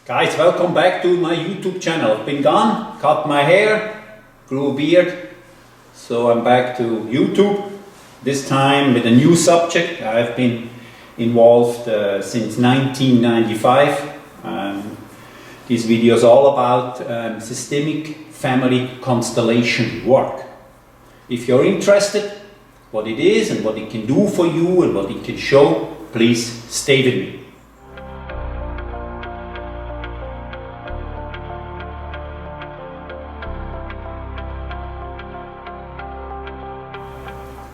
Guys, welcome back to my YouTube channel. I've been gone, cut my hair, grew a beard, so I'm back to YouTube. This time with a new subject. I've been involved since 1995. This video is all about systemic family constellation work. If you're interested, what it is and what it can do for you and what it can show, please stay with me.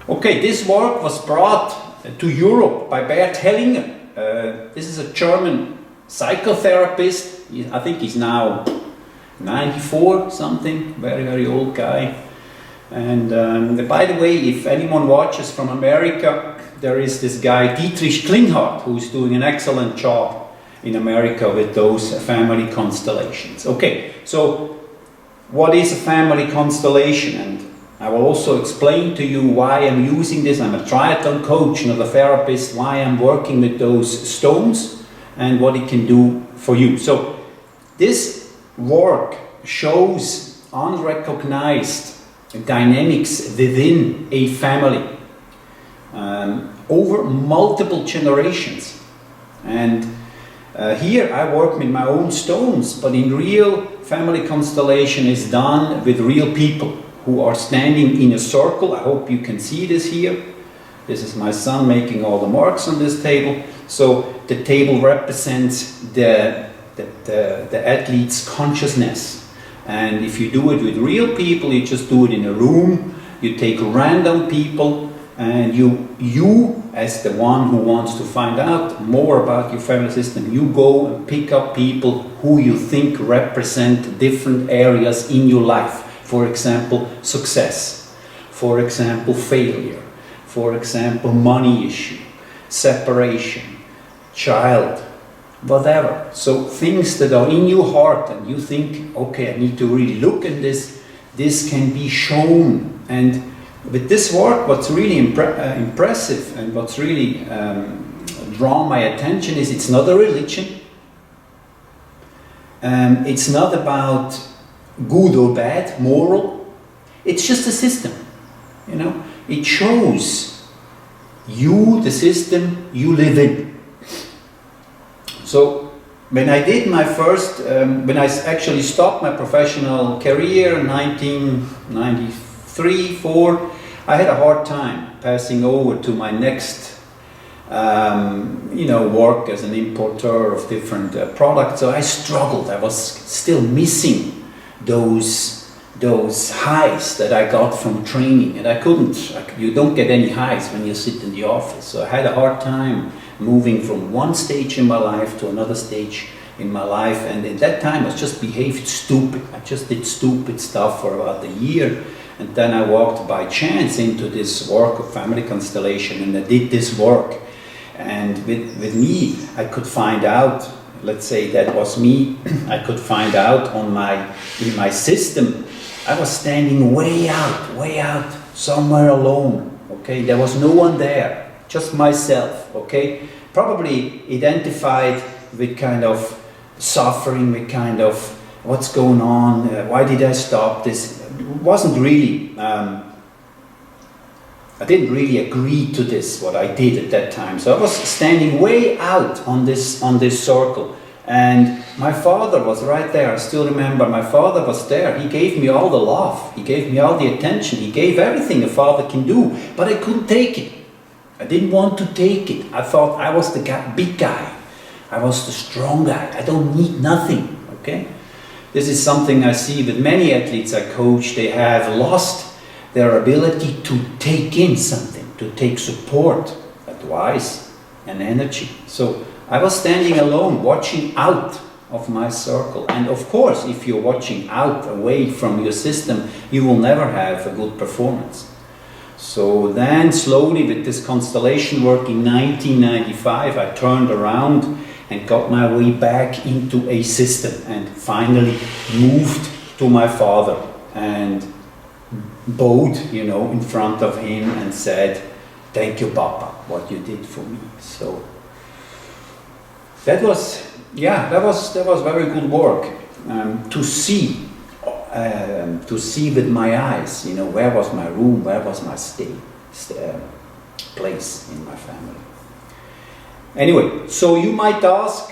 Okay, this work was brought to Europe by Bert Hellinger. This is a German psychotherapist. I think he's now 94 something, very old guy. And by the way, if anyone watches from America, there is this guy Dietrich Klinghardt who's doing an excellent job in America with those family constellations. Okay, so what is a family constellation? And I will also explain to you why I'm using this. I'm a triathlon coach, not a therapist, why I'm working with those stones and what it can do for you. So this work shows unrecognized dynamics within a family over multiple generations. And here I work with my own stones, but in real family constellation is done with real people who are standing in a circle. I hope you can see this here. This is my son making all the marks on this table. So the table represents the athlete's consciousness. And if you do it with real people, you just do it in a room, you take random people, and you as the one who wants to find out more about your family system, you go and pick up people who you think represent different areas in your life. For example, success. For example, failure. For example, money issue, separation, child, whatever. So things that are in your heart and you think, okay, I need to really look at this. This can be shown. And with this work, what's really impressive and what's really drawn my attention is it's not a religion. It's not about good or bad, moral. It's just a system, you know. It shows you the system you live in. So when I did my first, when I actually stopped my professional career in 1993-4, I had a hard time passing over to my next work as an importer of different products. So I struggled. I was still missing those highs that I got from training, and I couldn't. You don't get any highs when you sit in the office. So I had a hard time moving from one stage in my life to another stage in my life, and at that time I just behaved stupid. I just did stupid stuff for about a year, and then I walked by chance into this work of family constellation, and I did this work, and with me I could find out. Let's say that was me. I could find out in my system, I was standing way out, somewhere alone. Okay, there was no one there, just myself. Okay, probably identified with kind of suffering, with kind of what's going on. Why did I stop this? It wasn't really. I didn't really agree to this, what I did at that time. So I was standing way out on this circle. And my father was right there. I still remember my father was there. He gave me all the love. He gave me all the attention. He gave everything a father can do. But I couldn't take it. I didn't want to take it. I thought I was the big guy. I was the strong guy. I don't need nothing. Okay? This is something I see with many athletes I coach. They have lost their ability to take in something, to take support, advice, and energy. So I was standing alone, watching out of my circle. And of course, if you're watching out, away from your system, you will never have a good performance. So then slowly with this constellation work in 1995, I turned around and got my way back into a system and finally moved to my father and bowed, in front of him and said, "Thank you, Papa, what you did for me." So that was yeah, that was very good work, to see with my eyes, you know, where was my room, where was my place in my family. Anyway, so you might ask,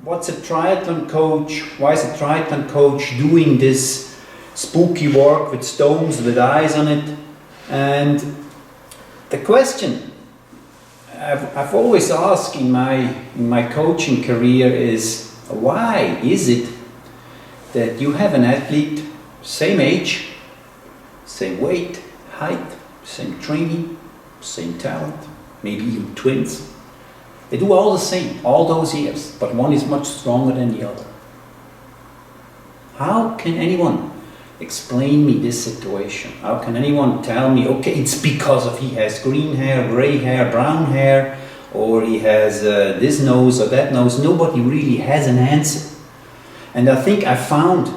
what's a triathlon coach? Why is a triathlon coach doing this spooky work with stones with eyes on it? And the question I've always asked in my coaching career is, why is it that you have an athlete, same age, same weight, height, same training, same talent, maybe even twins. They do all the same, all those years, but one is much stronger than the other. How can anyone explain me this situation? How can anyone tell me, okay, it's because of he has green hair, gray hair, brown hair, or he has this nose or that nose? Nobody really has an answer. And I think I found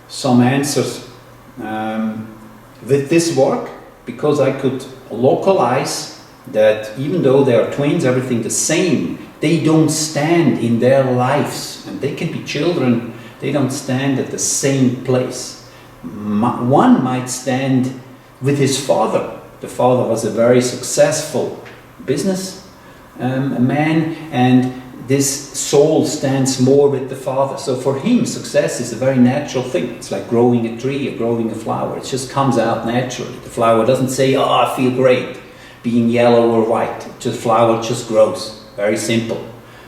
some answers with this work, because I could localize that even though they are twins, everything the same, they don't stand in their lives, and they can be children, they don't stand at the same place. One might stand with his father. The father was a very successful business man, and this soul stands more with the father. So for him, success is a very natural thing. It's like growing a tree or growing a flower. It just comes out naturally. The flower doesn't say, oh, I feel great being yellow or white. Flower just grows. Very simple.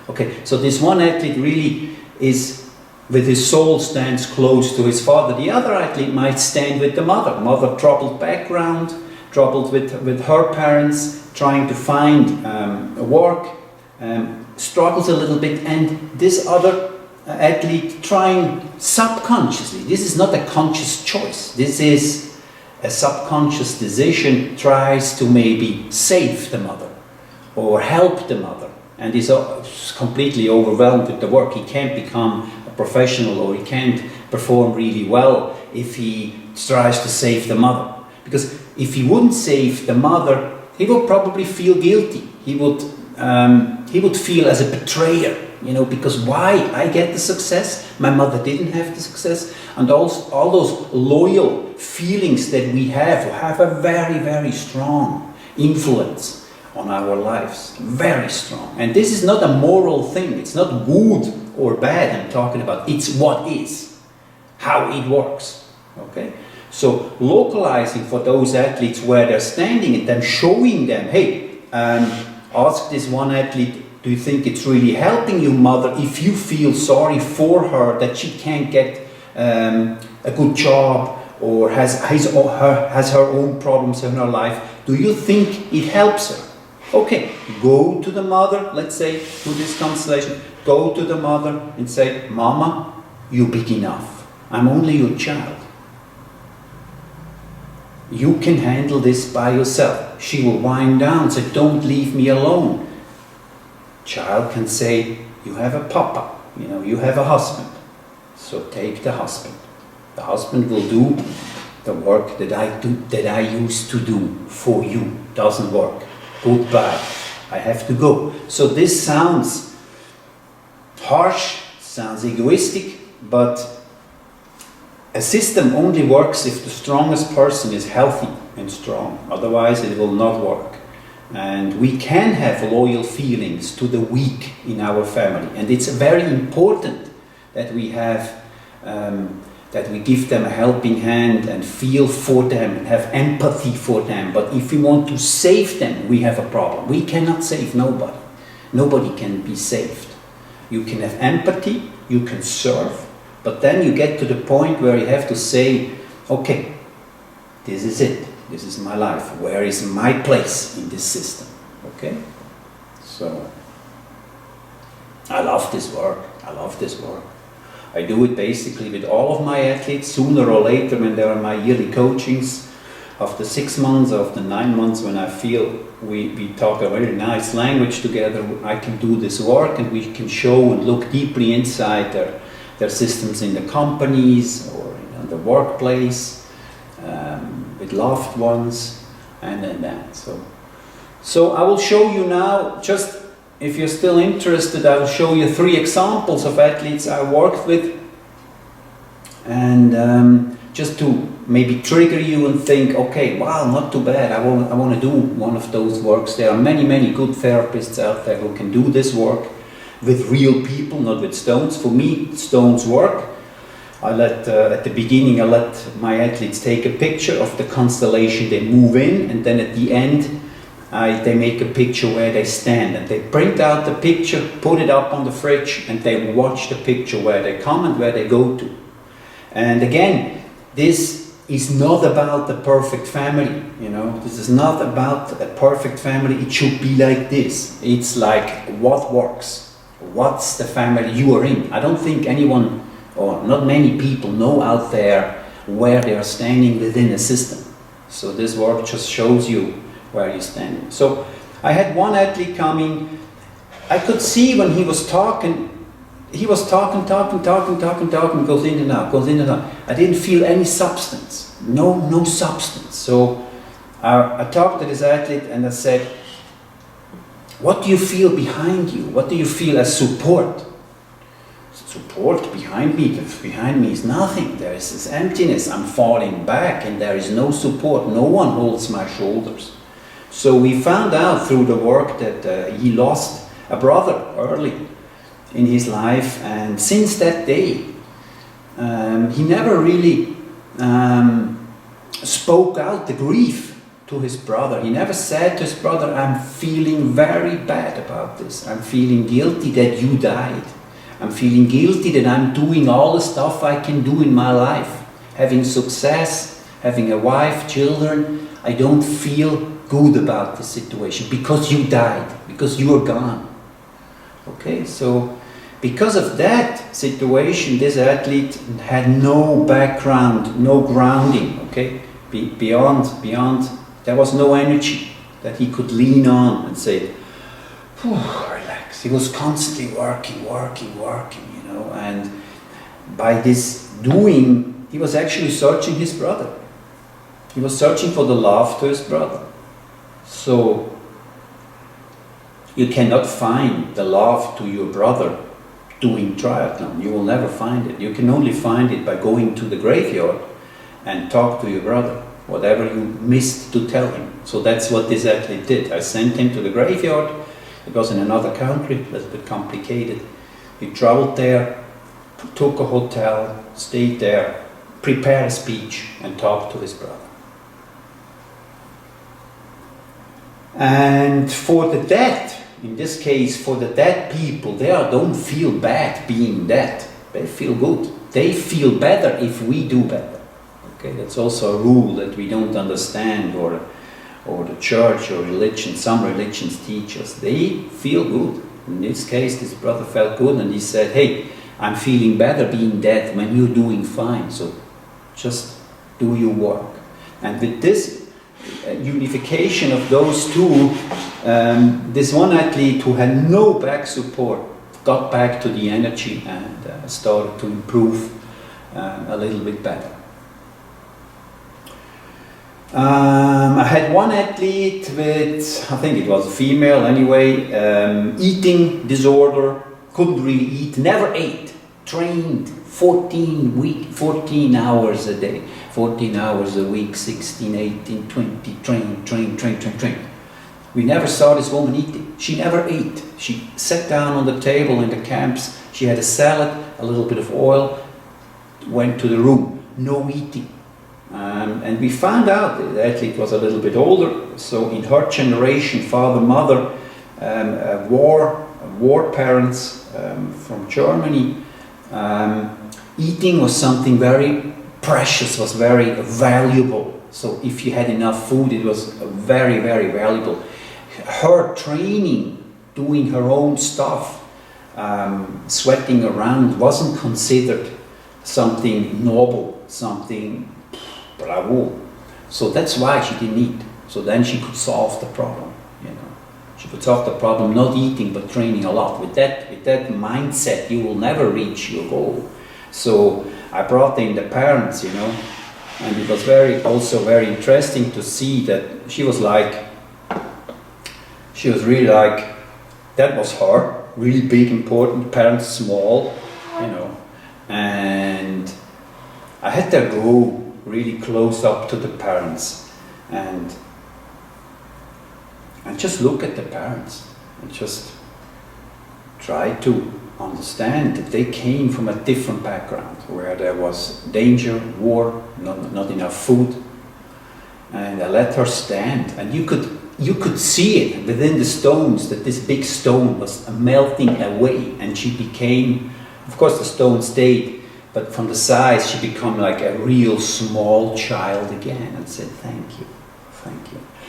Okay, so this one athlete really is, with his soul, stands close to his father. The other athlete might stand with the mother. Mother, troubled background, troubled with her parents, trying to find work, struggles a little bit, and this other athlete trying subconsciously. This is not a conscious choice. This is a subconscious decision, tries to maybe save the mother or help the mother, and is completely overwhelmed with the work. He can't become a professional, or he can't perform really well if he tries to save the mother. Because if he wouldn't save the mother, he would probably feel guilty. He would feel as a betrayer, you know, because why? I get the success, my mother didn't have the success, and all those loyal feelings that we have a very, very strong influence on our lives, very strong. And this is not a moral thing, it's not good or bad I'm talking about, it's what is, how it works, okay? So localizing for those athletes where they're standing and then showing them, hey, ask this one athlete, do you think it's really helping you, mother, if you feel sorry for her that she can't get a good job or has her own problems in her life? Do you think it helps her? Okay, go to the mother, let's say, to this constellation, go to the mother and say, Mama, you're big enough. I'm only your child. You can handle this by yourself. She will wind down, say, don't leave me alone. Child can say, you have a papa, you know, you have a husband. So take the husband. The husband will do the work that I used to do for you. Doesn't work. Goodbye. I have to go. So this sounds harsh, sounds egoistic, but a system only works if the strongest person is healthy and strong. Otherwise it will not work. And we can have loyal feelings to the weak in our family. And it's very important that we have, that we give them a helping hand and feel for them and have empathy for them. But if we want to save them, we have a problem. We cannot save nobody. Nobody can be saved. You can have empathy, you can serve, but then you get to the point where you have to say, okay, this is it. This is my life. Where is my place in this system? Okay? So, I love this work. I love this work. I do it basically with all of my athletes. Sooner or later, when there are my yearly coachings, after 6 months, after 9 months, when I feel we talk a very nice language together, I can do this work and we can show and look deeply inside their systems in the companies or in the workplace, with loved ones, and then that. So I will show you now just if you're still interested, I will show you 3 examples of athletes I worked with, and just to maybe trigger you and think, okay, wow, not too bad, I want to do one of those works. There are many good therapists out there who can do this work with real people, not with stones. For me, stones work. At the beginning, I let my athletes take a picture of the constellation they move in, and then at the end, they make a picture where they stand, and they print out the picture, put it up on the fridge, and they watch the picture where they come and where they go to. And again, this is not about the perfect family, you know. This is not about a perfect family. It should be like this. It's like, what works? What's the family you are in? I don't think anyone, or not many people, know out there where they are standing within a system. So this work just shows you where you're standing. So I had one athlete coming. I could see when he was talking, talking, goes in and out, goes in and out. I didn't feel any substance, no substance. So I talked to this athlete and I said, what do you feel behind you? What do you feel as support? Support behind me? Behind me is nothing. There is this emptiness. I'm falling back and there is no support. No one holds my shoulders. So we found out through the work that he lost a brother early in his life, and since that day he never really spoke out the grief to his brother. He never said to his brother, I'm feeling very bad about this. I'm feeling guilty that you died. I'm feeling guilty that I'm doing all the stuff I can do in my life. Having success, having a wife, children. I don't feel good about the situation because you died, because you are gone. Okay, so because of that situation, this athlete had no background, no grounding, okay? Beyond, there was no energy that he could lean on and say, relax. He was constantly working, you know, and by this doing, he was actually searching his brother. He was searching for the love to his brother. So you cannot find the love to your brother doing triathlon. You will never find it. You can only find it by going to the graveyard and talk to your brother, whatever you missed to tell him. So that's what this athlete did. I sent him to the graveyard. It was in another country, a little bit complicated. He traveled there, took a hotel, stayed there, prepared a speech and talked to his brother. And for the dead, in this case, for the dead people, they don't feel bad being dead. They feel good. They feel better if we do better. Okay, that's also a rule that we don't understand, or the church or religion. Some religions teach us. They feel good. In this case, this brother felt good, and he said, hey, I'm feeling better being dead when you're doing fine. So just do your work. And with this unification of those two, this one athlete who had no back support got back to the energy and started to improve a little bit better. I had one athlete with, I think it was a female anyway, eating disorder, couldn't really eat, never ate, trained 14 hours a day, 14 hours a week, 16, 18, 20, train. We never saw this woman eating. She never ate. She sat down on the table in the camps. She had a salad, a little bit of oil, went to the room, no eating. And we found out that the athlete was a little bit older, so in her generation, father, mother, war parents from Germany, eating was something very precious, was very valuable. So if you had enough food, it was very, very valuable. Her training, doing her own stuff, sweating around, wasn't considered something noble, something bravo. So that's why she didn't eat. So then she could solve the problem, you know. She could solve the problem not eating but training a lot. With that mindset, you will never reach your goal. So I brought in the parents, you know, and it was also very interesting to see that she was really like that was hard, really big, important, parents small, you know, and I had to go really close up to the parents and just look at the parents and just try to understand that they came from a different background where there was danger, war, not enough food, and I let her stand, and you could see it within the stones that this big stone was melting away, and she became, of course the stone stayed, but from the size she became like a real small child again, and said thank you,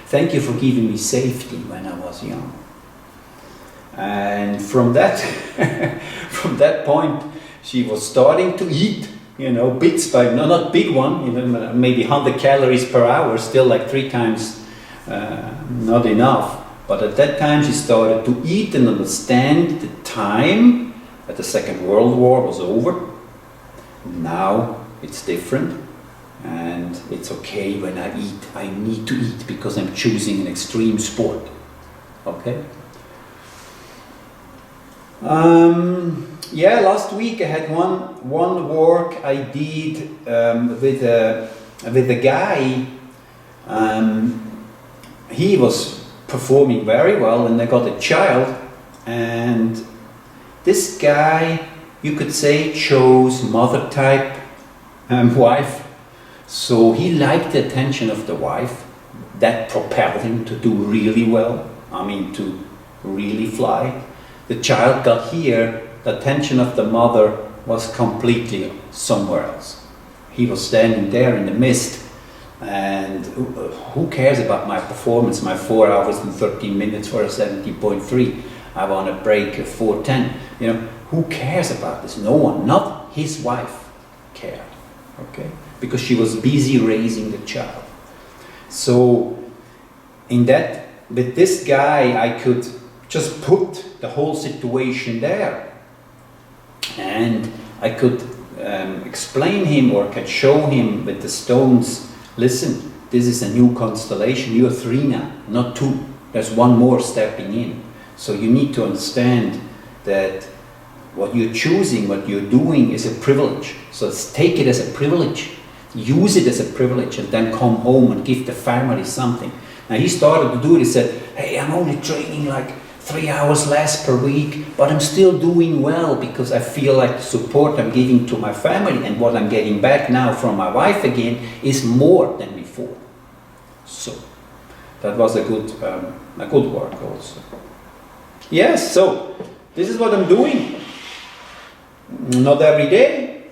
thank you for giving me safety when I was young. And from that from that point she was starting to eat, you know, bits by, no, not big one, you know, maybe 100 calories per hour, still like 3 times not enough. But at that time she started to eat and understand the time that the Second World War was over. Now it's different, and it's okay when I eat. I need to eat because I'm choosing an extreme sport. Okay? Yeah, last week I had one work I did with a guy. He was performing very well, and I got a child, and this guy, you could say, chose mother type wife. So he liked the attention of the wife. That propelled him to do really well. I mean, to really fly. The child got here, the attention of the mother was completely somewhere else. He was standing there in the mist, and who cares about my performance, my 4 hours and 13 minutes for a 70.3? I want to break a 4:10. You know, who cares about this? No one, not his wife, cared. Okay, because she was busy raising the child. So, with this guy, I could just put the whole situation there, and I could explain him, or could show him with the stones, listen, this is a new constellation, you're 3 now, not 2, there's 1 more stepping in. So you need to understand that what you're choosing, what you're doing is a privilege. So take it as a privilege, use it as a privilege, and then come home and give the family something. Now he started to do it. He said, hey, I'm only training like 3 hours less per week, but I'm still doing well because I feel like the support I'm giving to my family and what I'm getting back now from my wife again is more than before. So that was a good work also. Yes, so this is what I'm doing. Not every day,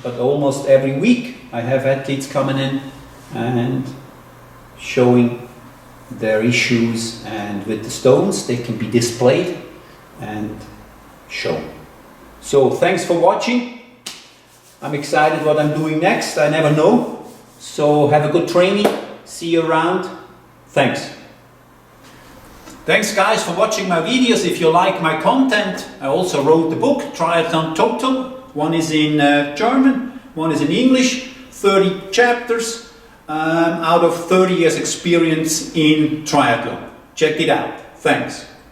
but almost every week I have athletes coming in and showing their issues, and with the stones they can be displayed and shown. So thanks for watching. I'm excited what I'm doing next. I never know. So have a good training. See you around. Thanks. Thanks guys for watching my videos. If you like my content, I also wrote the book Triathlon Total. One is in German, one is in English, 30 chapters. Out of 30 years experience in triathlon. Check it out. Thanks.